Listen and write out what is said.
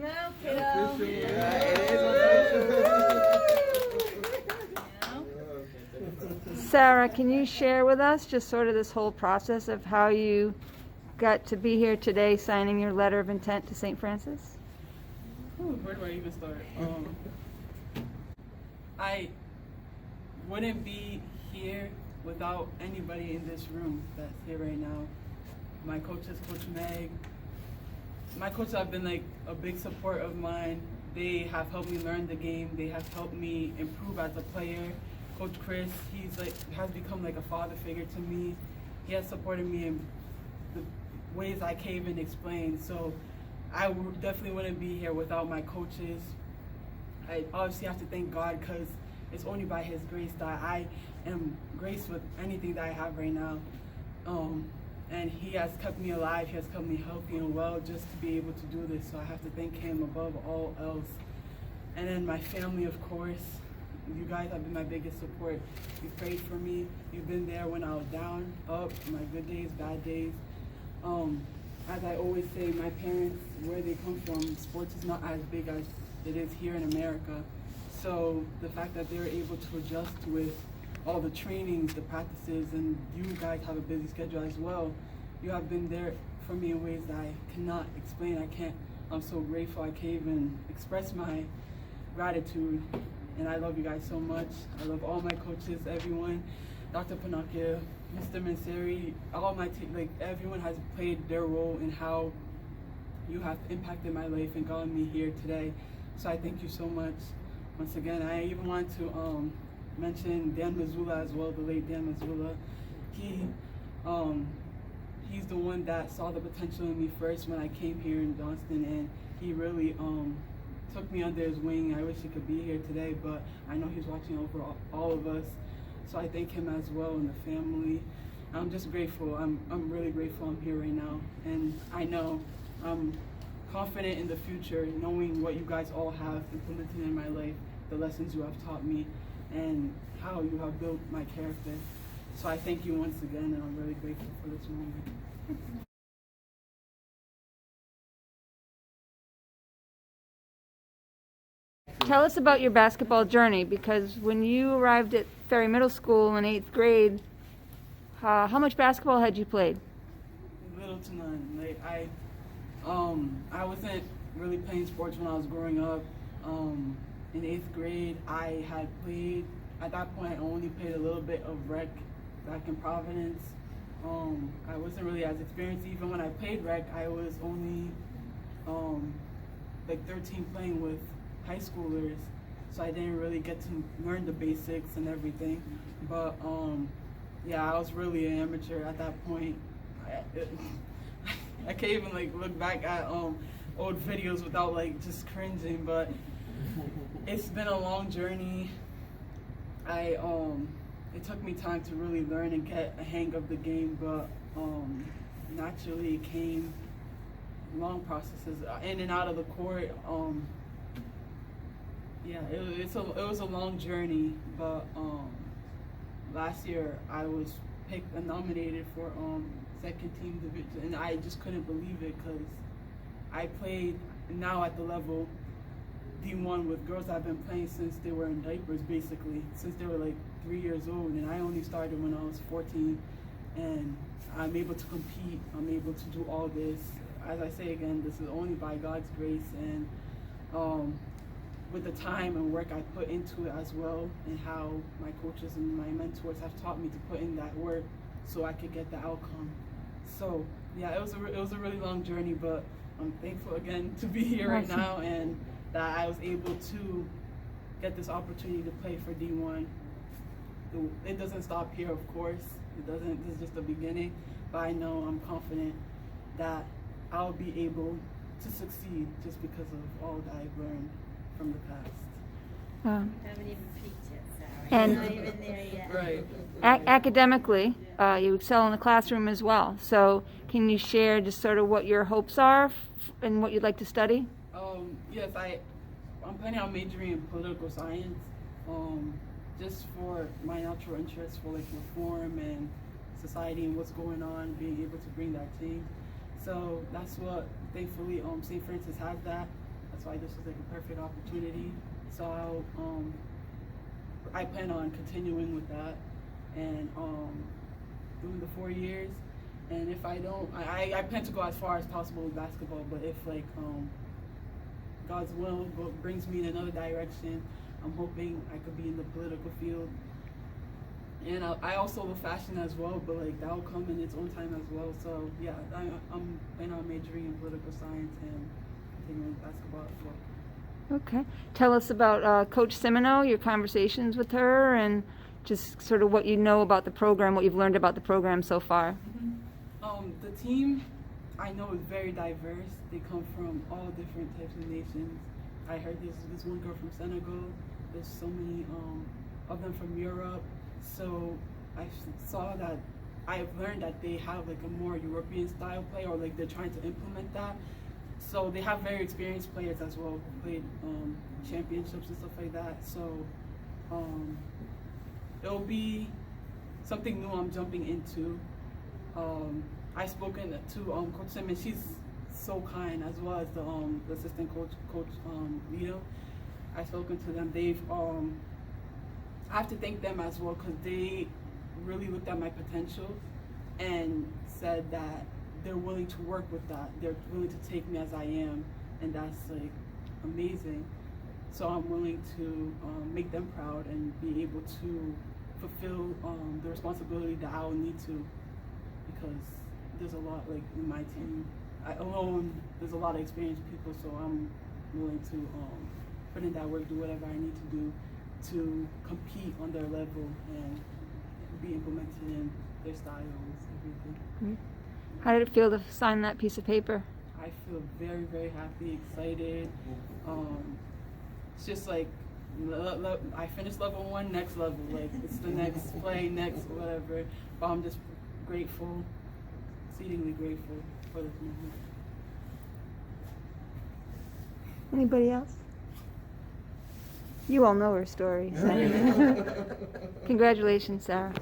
now, kiddo. Sarah, can you share with us just sort of this whole process of how you got to be here today signing your letter of intent to St. Francis? Where do I even start? I wouldn't be here without anybody in this room that's here right now. My coaches, Coach Meg. My coaches have been like a big support of mine. They have helped me learn the game. They have helped me improve as a player. Coach Chris, has become like a father figure to me. He has supported me in the ways I can't even explain. So I definitely wouldn't be here without my coaches. I obviously have to thank God because it's only by His grace that I am graced with anything that I have right now. And He has kept me alive. He has kept me healthy and well just to be able to do this. So I have to thank Him above all else. And then my family, of course. You guys have been my biggest support. You prayed for me. You've been there when I was down, up, my good days, bad days. As I always say, my parents, where they come from, sports is not as big as it is here in America. So the fact that they're able to adjust with all the trainings, the practices, and you guys have a busy schedule as well, you have been there for me in ways that I cannot explain. I'm so grateful. I can't even express my gratitude. And I love you guys so much. I love all my coaches, everyone, Dr. Panacchia, Mr. Manseri, all my everyone has played their role in how you have impacted my life and gotten me here today. So I thank you so much. Once again, I even want to mention Dan Mazula as well, the late Dan Mazula. He's the one that saw the potential in me first when I came here in Johnston, and he really took me under his wing. I wish he could be here today, but I know he's watching over all of us. So I thank him as well and the family. I'm just grateful. I'm really grateful I'm here right now. And I know I'm confident in the future, knowing what you guys all have implemented in my life, the lessons you have taught me, and how you have built my character. So I thank you once again, and I'm really grateful for this moment. Tell us about your basketball journey, because when you arrived at Ferry Middle School in 8th grade, how much basketball had you played? Little to none. I wasn't really playing sports when I was growing up. In 8th grade, I had played, at that point, I only played a little bit of rec back in Providence. I wasn't really as experienced. Even when I played rec, I was only 13 playing with high schoolers, so I didn't really get to learn the basics and everything. But yeah, I was really an amateur at that point. I can't even look back at old videos without just cringing. But it's been a long journey. It took me time to really learn and get a hang of the game, but naturally it came. Long processes in and out of the court. Yeah, it was a long journey, but last year I was picked and nominated for second team division, and I just couldn't believe it because I played now at the level D1 with girls that have been playing since they were in diapers, basically, since they were 3 years old, and I only started when I was 14, and I'm able to compete, I'm able to do all this. As I say again, this is only by God's grace, and with the time and work I put into it as well, and how my coaches and my mentors have taught me to put in that work so I could get the outcome. So yeah, it was a really long journey, but I'm thankful again to be here right now, and that I was able to get this opportunity to play for D1. It doesn't stop here, of course. It doesn't. This is just the beginning, but I know I'm confident that I'll be able to succeed just because of all that I've learned from the past. Haven't even peaked yet, Sarah. And You're not even there yet. Right. Academically, you excel in the classroom as well. So can you share just sort of what your hopes are and what you'd like to study? Yes, I'm planning on majoring in political science, just for my natural interest for reform and society and what's going on, being able to bring that change. So that's what, thankfully, St. Francis has that. That's why this was like a perfect opportunity. So I plan on continuing with that and doing the 4 years. And if I don't, I plan to go as far as possible with basketball. But if like God's will brings me in another direction, I'm hoping I could be in the political field. And I also love fashion as well, but like that will come in its own time as well. So yeah, I'm planning on majoring in political science and continuing with basketball as well. Okay. Tell us about Coach Simino, your conversations with her, and just sort of what you know about the program, what you've learned about the program so far. Mm-hmm. The team I know is very diverse. They come from all different types of nations. I heard there's this one girl from Senegal. There's so many of them from Europe. So I saw that I've learned that they have like a more European style play, or like they're trying to implement that. So they have very experienced players as well who played championships and stuff like that. So it'll be something new I'm jumping into. I've spoken to Coach Simmons. She's so kind, as well as the assistant coach Lito. I've spoken to them. I have to thank them as well, because they really looked at my potential and said that they're willing to work with that. They're willing to take me as I am, and that's like amazing. So I'm willing to make them proud and be able to fulfill the responsibility that I will need to, because there's a lot like in my team. There's a lot of experienced people, so I'm willing to put in that work, do whatever I need to do to compete on their level and be implemented in their styles, everything. Mm-hmm. How did it feel to sign that piece of paper? I feel very, very happy, excited. It's just like I finished level 1, next level. Like it's the next play, next whatever. But I'm just grateful, exceedingly grateful for this moment. Anybody else? You all know her story. So. Congratulations, Sarah.